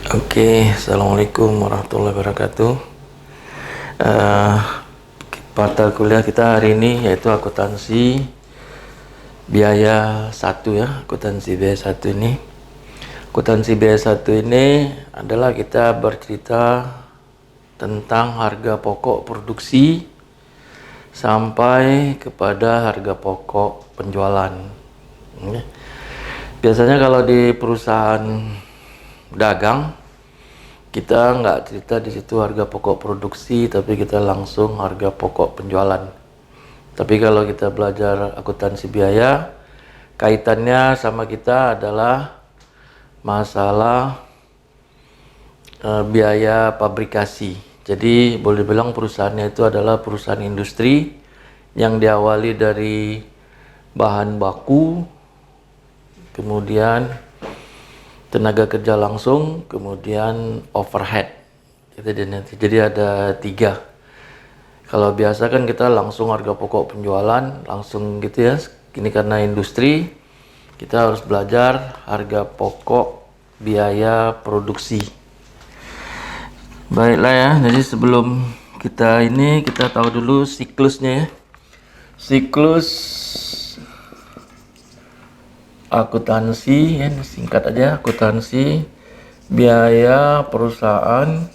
Oke, assalamualaikum warahmatullahi wabarakatuh. Eh, Mata kuliah kita hari ini yaitu akuntansi biaya satu ya, akuntansi biaya satu ini. Akuntansi biaya satu ini adalah kita bercerita tentang harga pokok produksi sampai kepada harga pokok penjualan. Biasanya kalau di perusahaan dagang kita nggak cerita di situ harga pokok produksi, tapi kita langsung harga pokok penjualan. Tapi kalau kita belajar akuntansi biaya, kaitannya sama kita adalah masalah biaya pabrikasi. Jadi boleh bilang perusahaannya itu adalah perusahaan industri yang diawali dari bahan baku, kemudian tenaga kerja langsung, kemudian overhead. Jadi ada 3. Kalau biasa kan kita langsung harga pokok penjualan, langsung gitu ya. Ini karena industri, kita harus belajar harga pokok biaya produksi. Baiklah ya, jadi sebelum kita tahu dulu siklusnya ya. Siklus akuntansi ya, singkat aja, akuntansi biaya perusahaan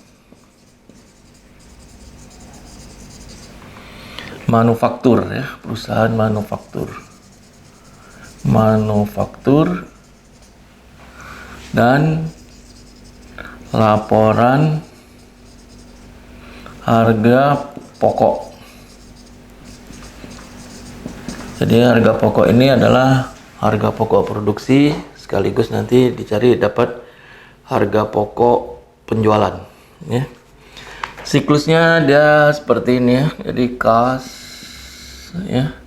manufaktur ya, perusahaan manufaktur dan laporan harga pokok. Jadi harga pokok ini adalah harga pokok produksi, sekaligus nanti dicari dapat harga pokok penjualan ya. Siklusnya dia seperti ini ya. Jadi kas ya,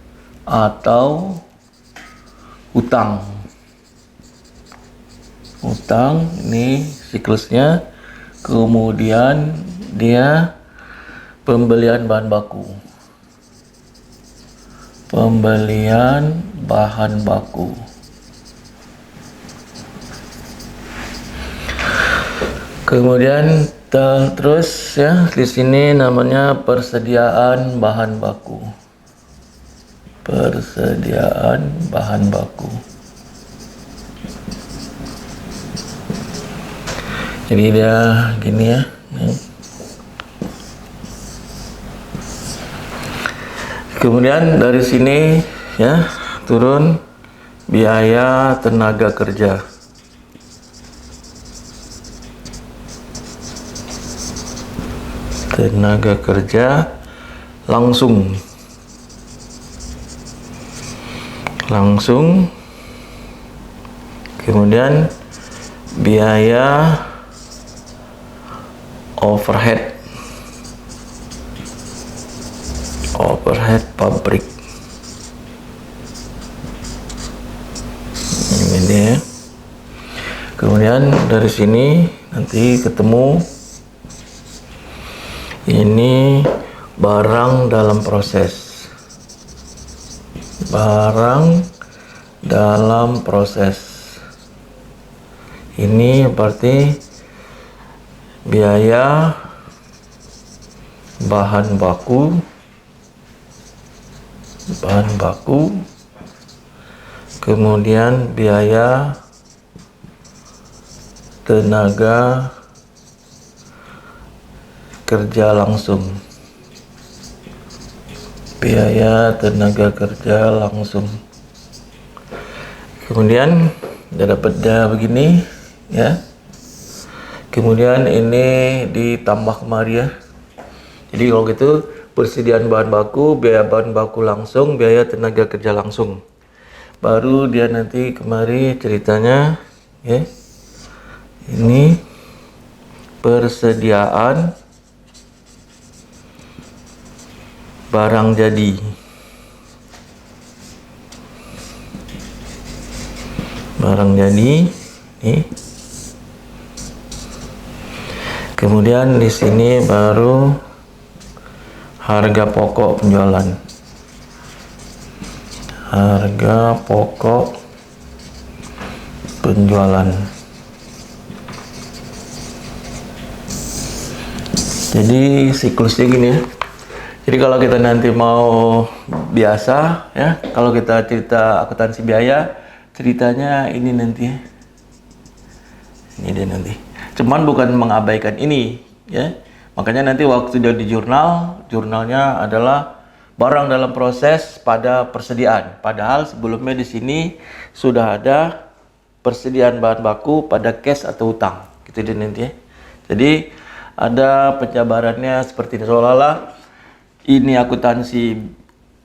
atau utang ini siklusnya. Kemudian dia pembelian bahan baku, kemudian terus ya, di sini namanya persediaan bahan baku. Jadi dia gini ya. Kemudian dari sini ya turun biaya tenaga kerja. Langsung. Kemudian biaya overhead pabrik. Ini ya. Kemudian dari sini nanti ketemu ini barang dalam proses. Ini berarti biaya bahan baku, kemudian biaya tenaga kerja langsung. Kemudian udah dapat begini ya. Kemudian ini ditambah kemari ya. Jadi kalau gitu persediaan bahan baku, biaya bahan baku langsung, biaya tenaga kerja langsung. Baru dia nanti kemari ceritanya ya. Ini persediaan barang jadi. Nih. Kemudian di sini baru harga pokok penjualan. Jadi siklusnya gini ya. Jadi kalau kita nanti mau biasa ya, kalau kita cerita akuntansi biaya, ceritanya ini nanti ya. Ini dia nanti. Cuman bukan mengabaikan ini ya. Makanya nanti waktu dia di jurnalnya adalah barang dalam proses pada persediaan. Padahal sebelumnya di sini sudah ada persediaan bahan baku pada cash atau utang. Gitu dia nanti ya. Jadi ada penjabarannya seperti ini, seolah-olah ini akuntansi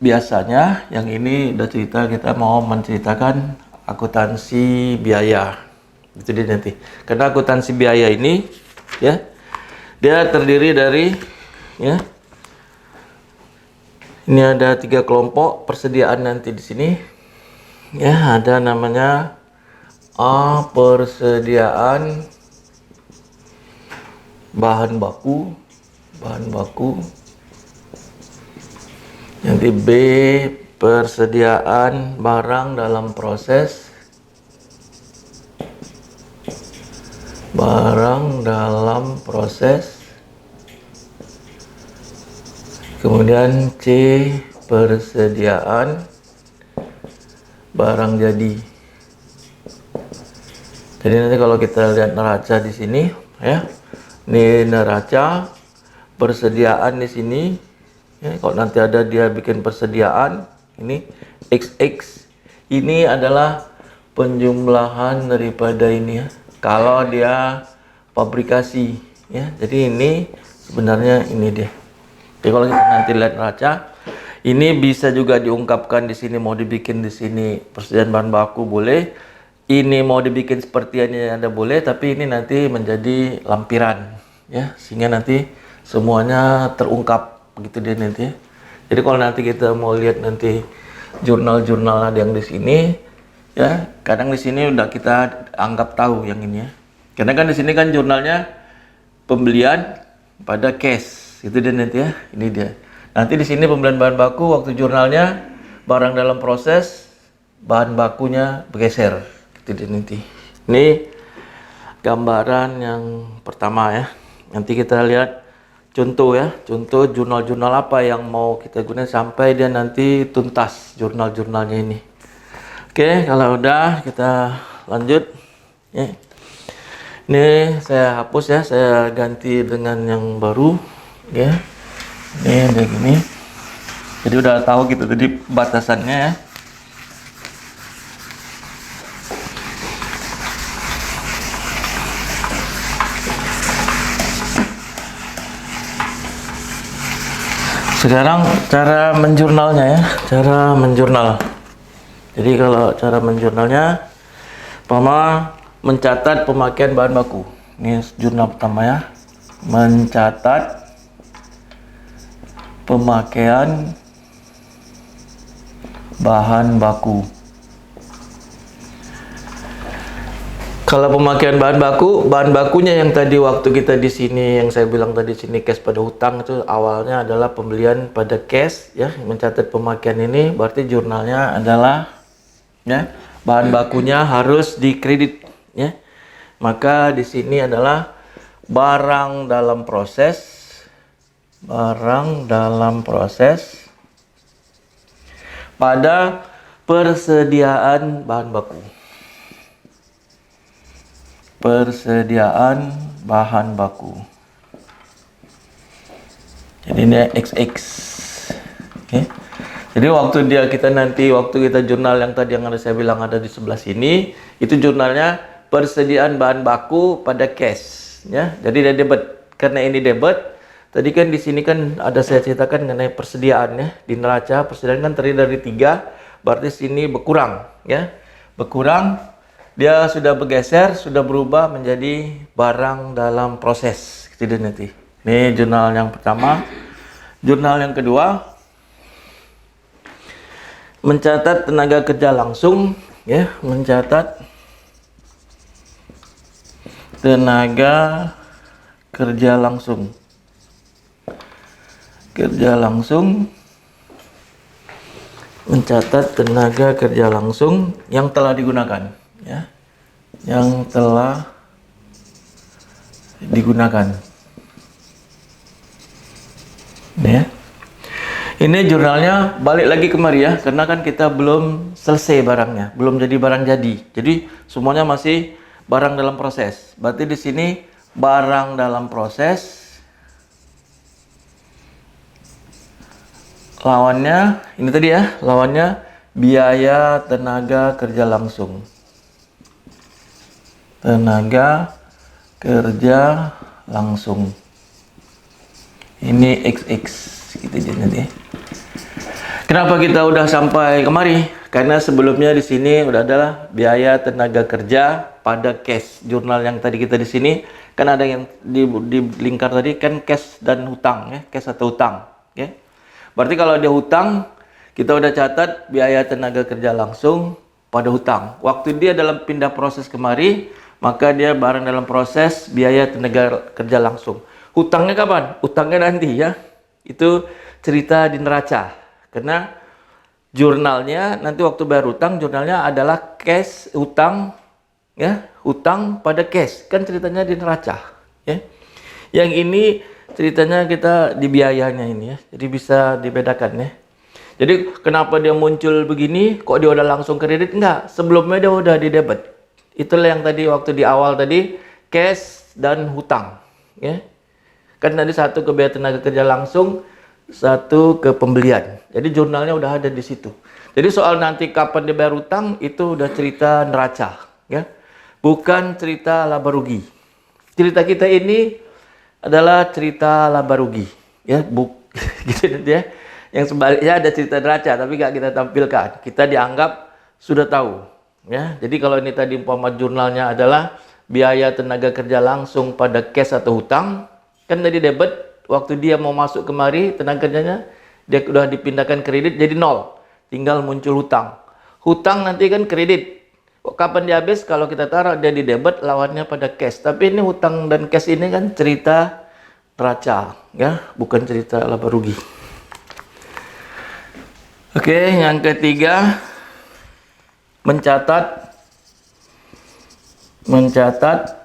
biasanya, yang ini udah cerita kita mau menceritakan akuntansi biaya. Itu dia nanti. Karena akuntansi biaya ini ya, dia terdiri dari ya, ini ada 3 kelompok persediaan nanti di sini. Ya, ada namanya A, persediaan bahan baku. Nanti B, persediaan barang dalam proses. Kemudian C, persediaan barang jadi. Jadi nanti kalau kita lihat neraca di sini ya, ini neraca, persediaan di sini. Ya, kalau nanti ada dia bikin persediaan, ini XX, ini adalah penjumlahan daripada ini ya. Kalau dia pabrikasi ya, jadi ini sebenarnya ini dia. Jadi kalau kita nanti lihat neraca, ini bisa juga diungkapkan di sini, mau dibikin di sini persediaan bahan baku boleh. Ini mau dibikin seperti ini ada boleh, tapi ini nanti menjadi lampiran ya, sehingga nanti semuanya terungkap begitu dia nanti. Jadi kalau nanti kita mau lihat nanti jurnal-jurnal ada yang di sini ya, kadang di sini udah kita anggap tahu yang ini ya. Karena kan di sini kan jurnalnya pembelian pada cash. Itu dia nanti ya. Ini dia. Nanti di sini pembelian bahan baku, waktu jurnalnya barang dalam proses, bahan bakunya bergeser. Itu dia nanti. Ini gambaran yang pertama ya. Nanti kita lihat contoh ya, contoh jurnal-jurnal apa yang mau kita gunakan sampai dia nanti tuntas jurnal-jurnalnya ini. Oke, kalau udah kita lanjut ya. Ini saya hapus ya, saya ganti dengan yang baru ya. Ini udah gini. Jadi udah tahu gitu tadi batasannya ya. Sekarang cara menjurnalnya ya, cara menjurnal. Jadi kalau cara menjurnalnya, pertama mencatat pemakaian bahan baku. Ini jurnal pertama ya, mencatat pemakaian bahan baku. Kalau pemakaian bahan bakunya yang tadi waktu kita di sini yang saya bilang tadi sini cash pada hutang itu awalnya adalah pembelian pada cash ya, mencatat pemakaian ini berarti jurnalnya adalah ya, bahan bakunya harus dikredit ya. Maka di sini adalah barang dalam proses pada persediaan bahan baku. Persediaan bahan baku. Jadi ini XX. Oke. Jadi waktu waktu kita jurnal yang tadi yang ada saya bilang ada di sebelah sini, itu jurnalnya persediaan bahan baku pada cash ya. Jadi dia debit. Karena ini debit, tadi kan di sini kan ada saya ceritakan mengenai persediaan ya. Di neraca persediaan kan terdiri dari 3, berarti sini berkurang ya. Berkurang, dia sudah bergeser, sudah berubah menjadi barang dalam proses. Gitu nanti. Ini jurnal yang pertama. Jurnal yang kedua, mencatat tenaga kerja langsung ya, mencatat tenaga kerja langsung. Mencatat tenaga kerja langsung yang telah digunakan ya, yang telah digunakan. Ini jurnalnya balik lagi kemari ya, karena kan kita belum selesai barangnya, belum jadi barang jadi. Jadi semuanya masih barang dalam proses. Berarti di sini barang dalam proses. Lawannya ini tadi ya, lawannya biaya tenaga kerja langsung. Tenaga kerja langsung. Ini XX gitu jadi. Kenapa kita udah sampai kemari? Karena sebelumnya di sini udah adalah biaya tenaga kerja pada cash. Jurnal yang tadi kita di sini kan ada yang di lingkar tadi kan cash dan hutang ya, cash atau hutang, ya. Berarti kalau dia hutang, kita udah catat biaya tenaga kerja langsung pada hutang. Waktu dia dalam pindah proses kemari, maka dia barang dalam proses biaya tenaga kerja langsung. Hutangnya kapan? Hutangnya nanti ya. Itu cerita di neraca. Karena jurnalnya nanti waktu bayar hutang, jurnalnya adalah cash hutang ya, hutang pada cash. Kan ceritanya di neraca ya. Yang ini ceritanya kita di biayanya ini ya. Jadi bisa dibedakan ya. Jadi kenapa dia muncul begini, kok dia udah langsung kredit? Enggak, sebelumnya dia udah di debit. Itulah yang tadi waktu di awal tadi, cash dan hutang ya. Kan tadi satu ke biaya tenaga kerja langsung, satu ke pembelian. Jadi jurnalnya udah ada di situ. Jadi soal nanti kapan dibayar hutang itu udah cerita neraca, ya. Bukan cerita laba rugi. Cerita kita ini adalah cerita laba rugi, ya. Gitu ya. Yang sebaliknya ada cerita neraca tapi nggak kita tampilkan. Kita dianggap sudah tahu, ya. Jadi kalau ini tadi umpama jurnalnya adalah biaya tenaga kerja langsung pada cash atau hutang, kan tadi debit, waktu dia mau masuk kemari tenaga kerjanya dia udah dipindahkan kredit jadi nol, tinggal muncul hutang. Hutang nanti kan kredit, kapan dia habis? Kalau kita taruh dia di debit, lawannya pada cash. Tapi ini hutang dan cash ini kan cerita neraca ya, bukan cerita laba rugi. Oke, yang ketiga, mencatat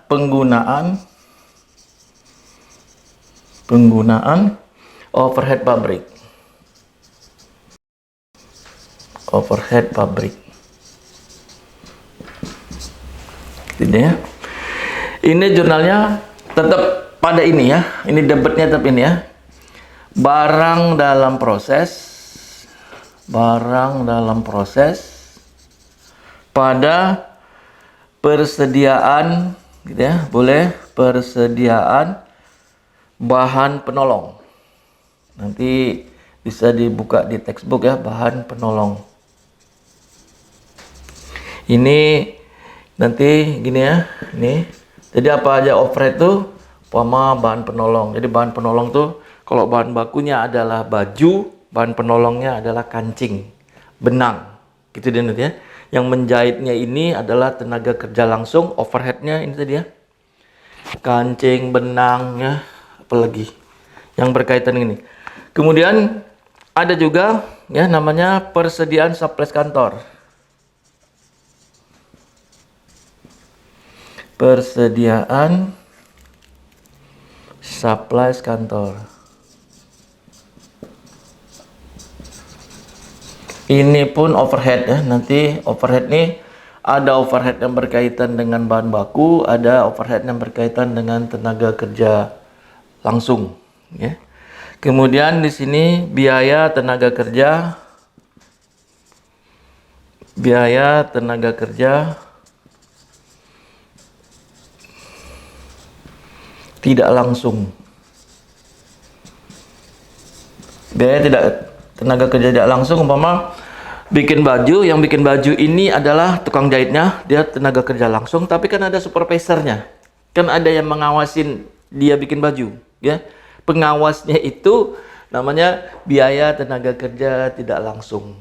penggunaan overhead pabrik. Overhead pabrik. Ini ya. Ini jurnalnya tetap pada ini ya. Ini debitnya tetap ini ya. Barang dalam proses pada persediaan gitu ya. Boleh persediaan bahan penolong. Nanti bisa dibuka di textbook ya, bahan penolong. Ini nanti gini ya, ini. Jadi apa aja overhead tuh? Umpama bahan penolong. Jadi bahan penolong tuh kalau bahan bakunya adalah baju, bahan penolongnya adalah kancing, benang. Gitu dia nanti ya. Yang menjahitnya ini adalah tenaga kerja langsung, overheadnya ini tadi ya. Kancing, benang ya. Apalagi yang berkaitan ini. Kemudian ada juga ya namanya persediaan supplies kantor. Persediaan supplies kantor. Ini pun overhead ya. Nanti overhead nih ada overhead yang berkaitan dengan bahan baku, ada overhead yang berkaitan dengan tenaga kerja langsung ya. Kemudian di sini biaya tenaga kerja tidak langsung. Tenaga kerja tidak langsung umpama bikin baju, yang bikin baju ini adalah tukang jahitnya, dia tenaga kerja langsung, tapi kan ada supervisornya. Kan ada yang mengawasin dia bikin baju, ya. Pengawasnya itu namanya biaya tenaga kerja tidak langsung.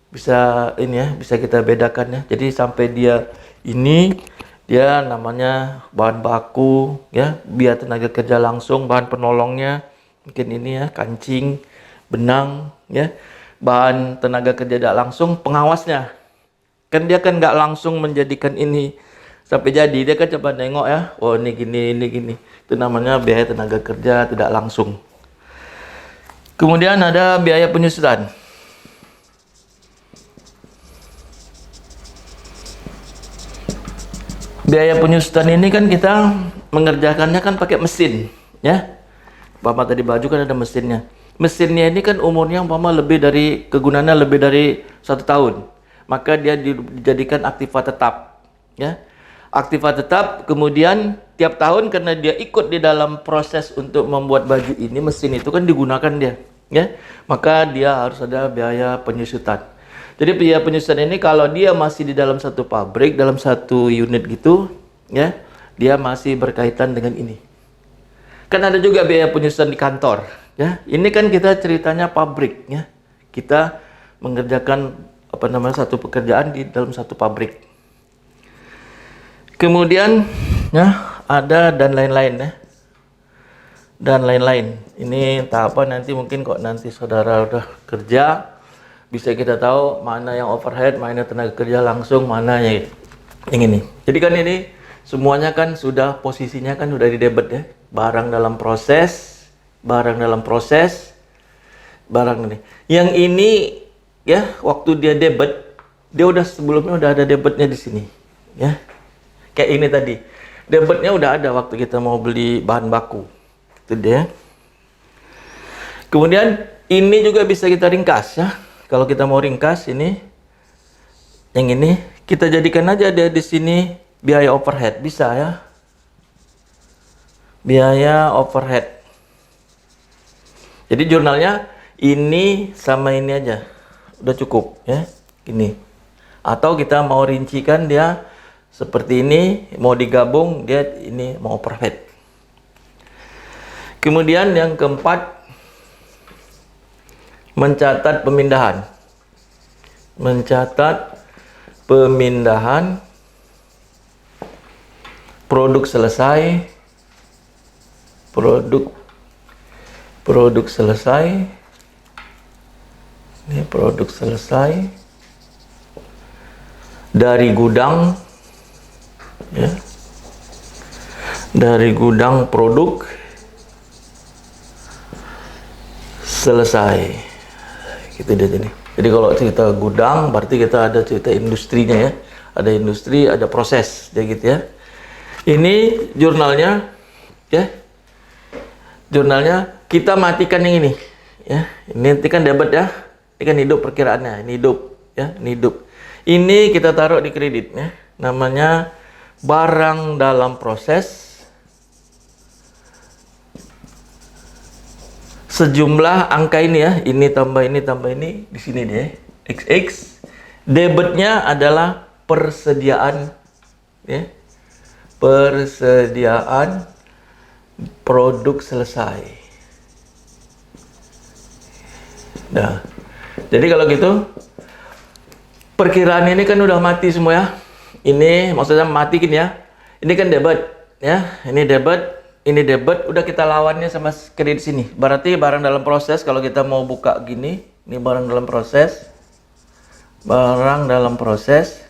Bisa ini ya, bisa kita bedakan ya. Jadi sampai dia ini dia namanya bahan baku ya, biaya tenaga kerja langsung, bahan penolongnya mungkin ini ya, kancing, benang ya. Bahan tenaga kerja tidak langsung, pengawasnya. Kan dia kan nggak langsung menjadikan ini sampai jadi, dia kan coba nengok ya, oh ini gini. Itu namanya biaya tenaga kerja tidak langsung. Kemudian ada biaya penyusutan. Biaya penyusutan ini kan kita mengerjakannya kan pakai mesin, ya. Umpama tadi baju kan ada mesinnya. Mesinnya ini kan umurnya umpama lebih dari, kegunaannya lebih dari 1 tahun. Maka dia dijadikan aktiva tetap, ya. Aktiva tetap, kemudian tiap tahun karena dia ikut di dalam proses untuk membuat baju ini, mesin itu kan digunakan dia, ya. Maka dia harus ada biaya penyusutan. Jadi biaya penyusutan ini kalau dia masih di dalam satu pabrik, dalam satu unit gitu, ya, dia masih berkaitan dengan ini. Kan ada juga biaya penyusutan di kantor, ya. Ini kan kita ceritanya pabrik, ya. Kita mengerjakan satu pekerjaan di dalam satu pabrik. Kemudian, ya, ada dan lain-lain, ya. Dan lain-lain. Ini tahapan nanti mungkin kok nanti saudara udah kerja, bisa kita tahu mana yang overhead, mana tenaga kerja langsung, mana yang ini. Jadi kan ini semuanya kan sudah posisinya kan udah di debit, ya. Barang dalam proses, barang ini. Yang ini, ya, waktu dia debit, dia udah sebelumnya udah ada debitnya di sini, ya. Kayak ini tadi, debitnya udah ada waktu kita mau beli bahan baku, itu dia. Kemudian ini juga bisa kita ringkas, ya. Kalau kita mau ringkas ini, yang ini kita jadikan aja dia di sini biaya overhead, bisa, ya. Biaya overhead. Jadi jurnalnya ini sama ini aja, udah cukup, ya. Gini. Atau kita mau rincikan dia seperti ini, mau digabung dia ini mau overhead. Kemudian yang keempat, mencatat pemindahan. Mencatat pemindahan produk selesai, produk selesai. Ini produk selesai dari gudang, ya. Dari gudang produk selesai. Gitu dia jadi. Jadi kalau cerita gudang berarti kita ada cerita industrinya, ya. Ada industri, ada proses, dia gitu, ya. Ini jurnalnya, ya. Jurnalnya kita matikan yang ini, ya. Ini nanti kan debit, ya. Ini kan hidup perkiraannya, ini hidup, ya. Ini hidup. Ini kita taruh di kredit, ya. Namanya barang dalam proses. Sejumlah angka ini, ya, ini tambah ini di sini deh, XX. Debitnya adalah persediaan, ya, persediaan produk selesai. Nah, jadi kalau gitu perkiraan ini kan udah mati semua, ya. Ini maksudnya mati kan, ya. Ini kan debit, ya. Ini debit. Ini debit, udah kita lawannya sama kredit sini. Berarti barang dalam proses, kalau kita mau buka gini, ini barang dalam proses. Barang dalam proses.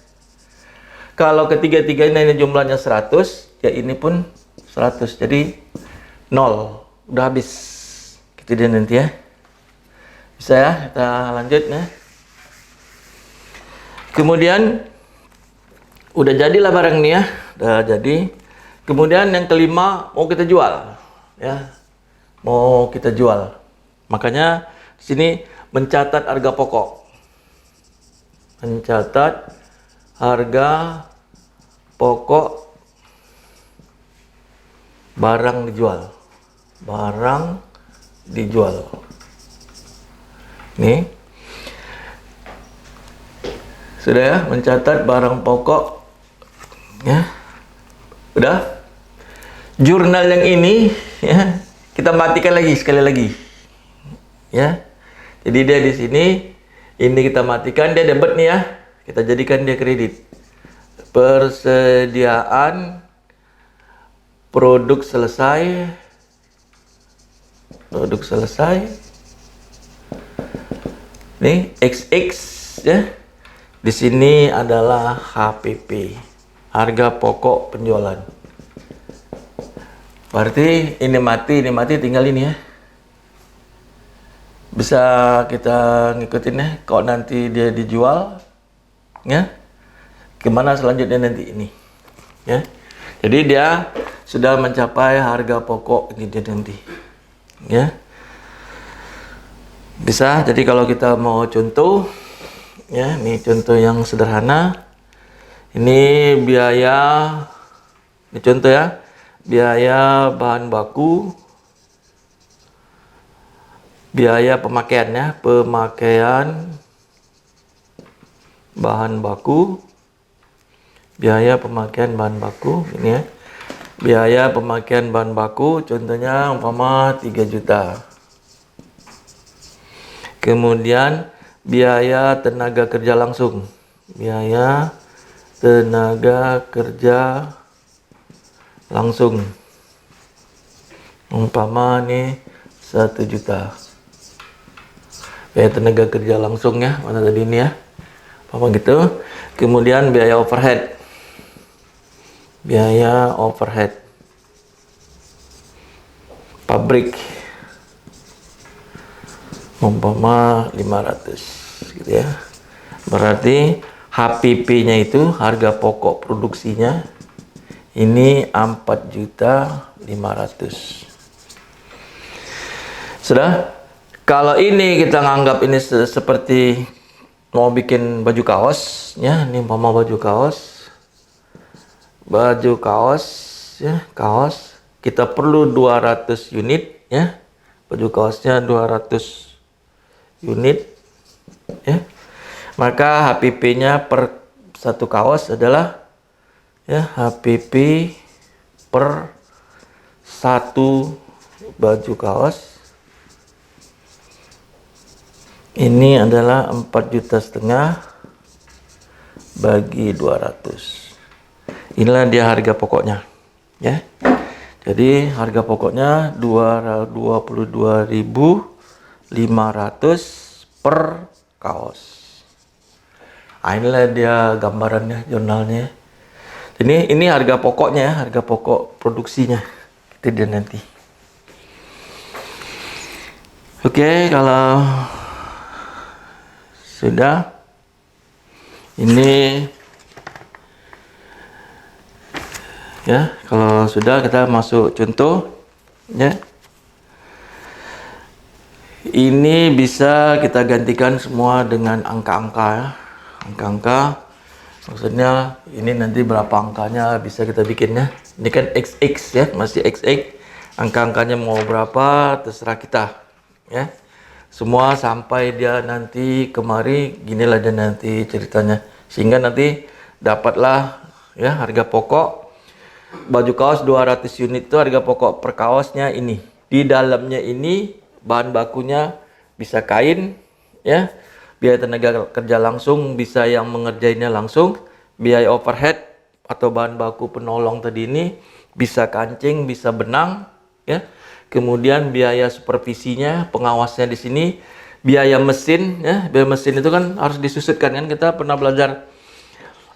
Kalau ketiga-tiganya ini jumlahnya 100, ya ini pun 100. Jadi 0. Udah habis. Gitu dia nanti, ya. Bisa, ya, kita lanjut, ya. Kemudian udah jadilah barang ini, ya. Udah jadi. Kemudian yang kelima, mau kita jual, ya, mau kita jual. Makanya di sini mencatat harga pokok, mencatat harga pokok barang dijual, barang dijual. Nih, sudah, ya, mencatat barang pokok, ya, udah. Jurnal yang ini, ya, kita matikan lagi sekali lagi, ya. Jadi dia di sini, ini kita matikan, dia debit nih, ya. Kita jadikan dia kredit. Persediaan produk selesai, produk selesai. Nih XX, ya. Di sini adalah HPP, harga pokok penjualan. Berarti ini mati tinggal ini, ya. bisa kita ngikutin ya. Kalau nanti dia dijual, ya, gimana selanjutnya nanti ini, ya. Jadi dia sudah mencapai harga pokok ini dia nanti, ya. Bisa. Jadi kalau kita mau contoh, ya, ini contoh yang sederhana. Ini biaya, ini contoh ya, biaya bahan baku, biaya pemakaiannya, pemakaian bahan baku, biaya pemakaian bahan baku, ini ya, biaya pemakaian bahan baku, contohnya umpama 3 juta. Kemudian biaya tenaga kerja langsung, biaya tenaga kerja langsung, umpama nih 1 juta. Biaya tenaga kerja langsung ya, mana tadi ini ya, apa gitu. Kemudian biaya overhead, biaya overhead pabrik, umpama 500 gitu ya. Berarti HPP-nya itu harga pokok produksinya ini 4.500.000. Sudah. Kalau ini kita nganggap ini seperti mau bikin baju kaos, ya, ini umpama baju kaos, ya, kaos, kita perlu 200 unit, ya, baju kaosnya 200 unit, ya, maka HPP-nya per satu kaos adalah, ya, HPP per satu baju kaos ini adalah 4,5 juta bagi 200. Inilah dia harga pokoknya, ya. Jadi harga pokoknya 22.500 per kaos. Nah, inilah dia gambarannya, jurnalnya. Ini harga pokoknya ya, harga pokok produksinya. Itu dia nanti. Oke, kalau sudah, ini ya, kalau sudah kita masuk contoh, ya. Ini bisa kita gantikan semua dengan angka-angka ya. Angka-angka, maksudnya ini nanti berapa angkanya bisa kita bikin ya. Ini kan XX ya, masih XX. Angka-angkanya mau berapa terserah kita, ya. Semua sampai dia nanti kemari, ginilah dia nanti ceritanya. Sehingga nanti dapatlah ya harga pokok baju kaos 200 unit itu harga pokok per kaosnya ini. Di dalamnya ini bahan bakunya bisa kain, ya. Biaya tenaga kerja langsung bisa yang mengerjainya langsung, biaya overhead atau bahan baku penolong tadi ini bisa kancing, bisa benang, ya. Kemudian biaya supervisinya, pengawasnya di sini, biaya mesin, ya. Biaya mesin itu kan harus disusutkan kan, kita pernah belajar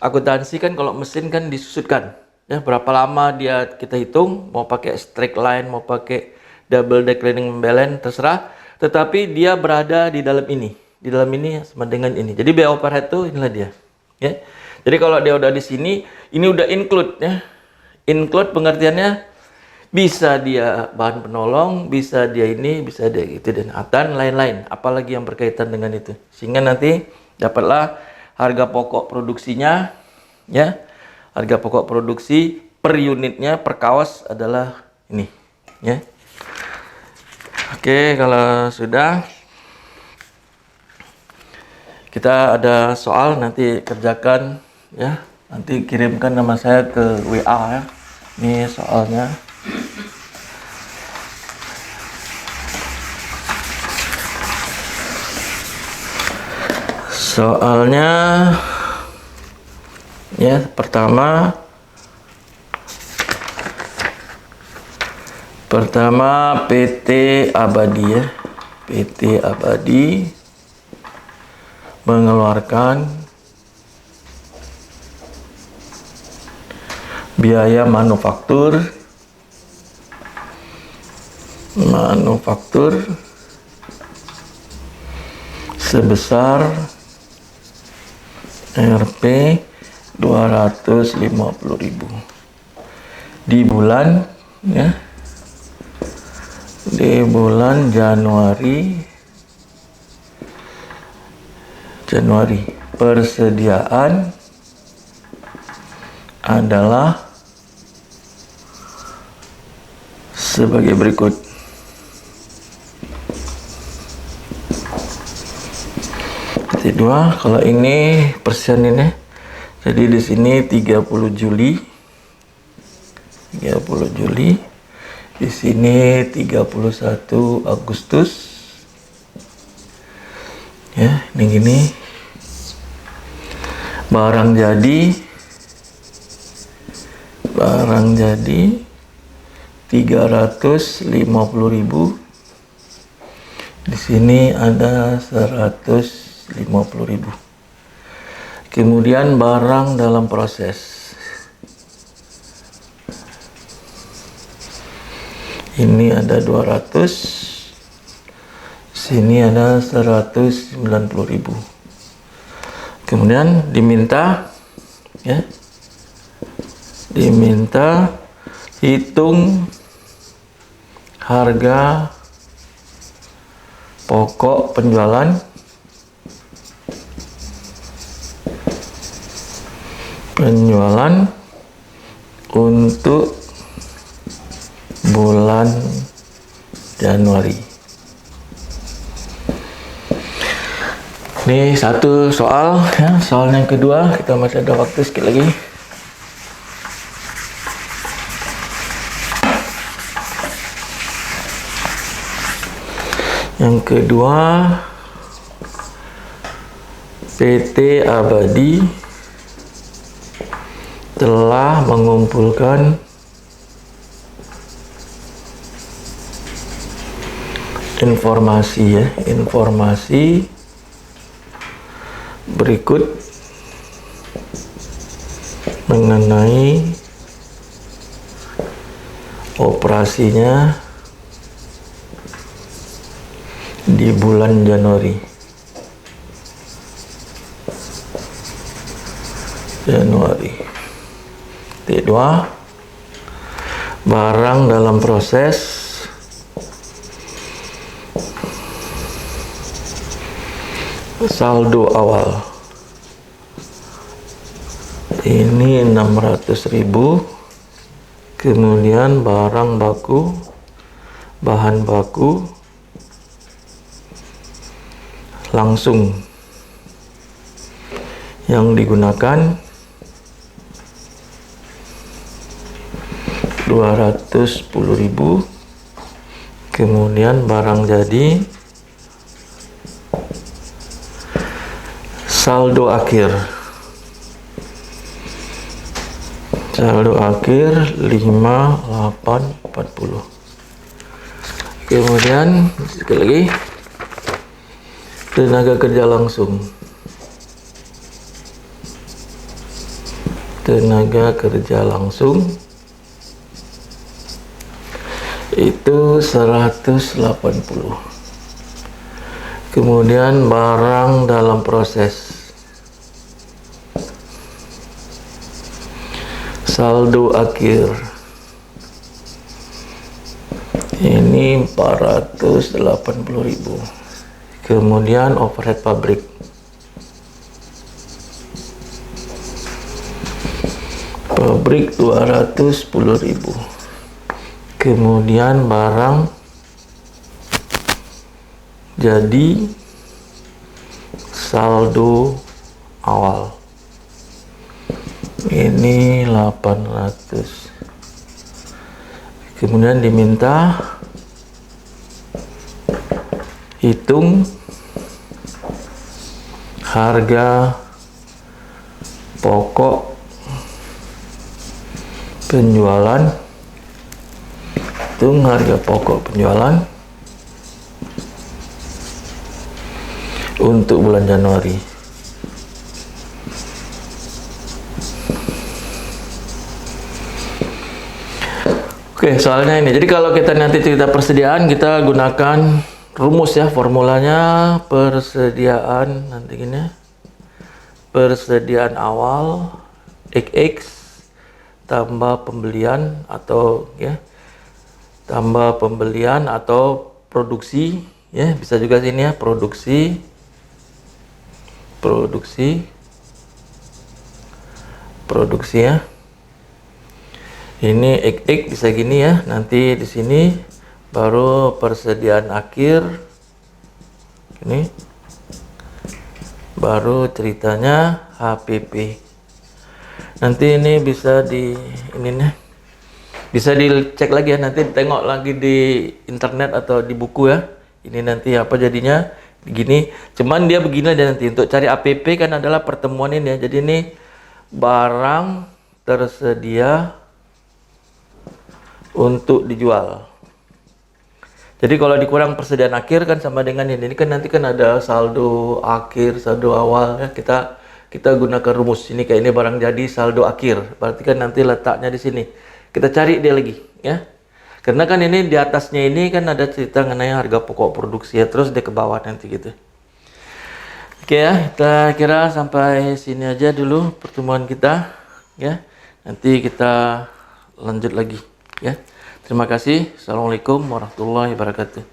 akuntansi kan, kalau mesin kan disusutkan, ya. Berapa lama dia kita hitung, mau pakai straight line, mau pakai double declining balance, terserah. Tetapi dia berada di dalam ini. Di dalam ini sama dengan ini. Jadi biaya overhead itu inilah dia, ya. Jadi kalau dia udah di sini, ini udah include ya. Include pengertiannya bisa dia bahan penolong, bisa dia ini, bisa dia itu dan lain-lain. Apalagi yang berkaitan dengan itu. Sehingga nanti dapatlah harga pokok produksinya, ya. Harga pokok produksi per unitnya per kaos adalah ini, ya. Oke, kalau sudah, kita ada soal nanti kerjakan ya. Nanti kirimkan nama saya ke WA ya. Ini soalnya. Soalnya ya, pertama PT Abadi ya. PT Abadi mengeluarkan biaya manufaktur sebesar Rp 250.000 di bulan, ya, di bulan Januari. Persediaan adalah sebagai berikut. Kedua, kalau ini persen ini, jadi di sini 30 Juli, di sini 31 Agustus, ya, ini gini. Barang jadi 350.000. Di sini ada 150.000. Kemudian barang dalam proses. Ini ada 200. Sini ada 190.000. Kemudian diminta, ya, hitung harga pokok penjualan untuk bulan Januari. Ini satu soal, ya. Soal yang kedua, kita masih ada waktu sedikit lagi. Yang kedua, PT Abadi telah mengumpulkan informasi berikut mengenai operasinya di bulan Januari. T2, barang dalam proses saldo awal. Ini 600.000. Kemudian bahan baku langsung yang digunakan 210.000. Kemudian barang jadi saldo akhir 5840. Kemudian sekali lagi tenaga kerja langsung itu 180. Kemudian barang dalam proses saldo akhir ini 480.000. Kemudian overhead pabrik pabrik 210.000. Kemudian barang jadi saldo awal ini 800. Kemudian diminta hitung harga pokok penjualan, untuk bulan Januari. Oke, soalnya ini. Jadi kalau kita nanti cerita persediaan, kita gunakan rumus ya, formulanya persediaan nanti gini ya. Persediaan awal XX tambah pembelian atau ya, tambah pembelian atau produksi ya, bisa juga sini ya, produksi ya. Ini XX bisa gini ya, nanti di sini baru persediaan akhir ini, baru ceritanya HPP. Nanti ini bisa ini nih, bisa dicek lagi ya, nanti tengok lagi di internet atau di buku ya. Ini nanti apa jadinya begini. Cuman dia begini aja nanti, untuk cari APP kan adalah pertemuan ini ya. Jadi ini barang tersedia untuk dijual. Jadi kalau dikurang persediaan akhir kan sama dengan ini kan nanti kan ada saldo akhir, saldo awal ya. Kita gunakan rumus ini, kayak ini barang jadi saldo akhir. Berarti kan nanti letaknya di sini. Kita cari dia lagi ya. Karena kan ini di atasnya ini kan ada cerita mengenai harga pokok produksi ya, terus dia ke bawah nanti gitu. Oke ya, kita kira sampai sini aja dulu pertemuan kita ya. Nanti kita lanjut lagi ya. Terima kasih. Assalamualaikum warahmatullahi wabarakatuh.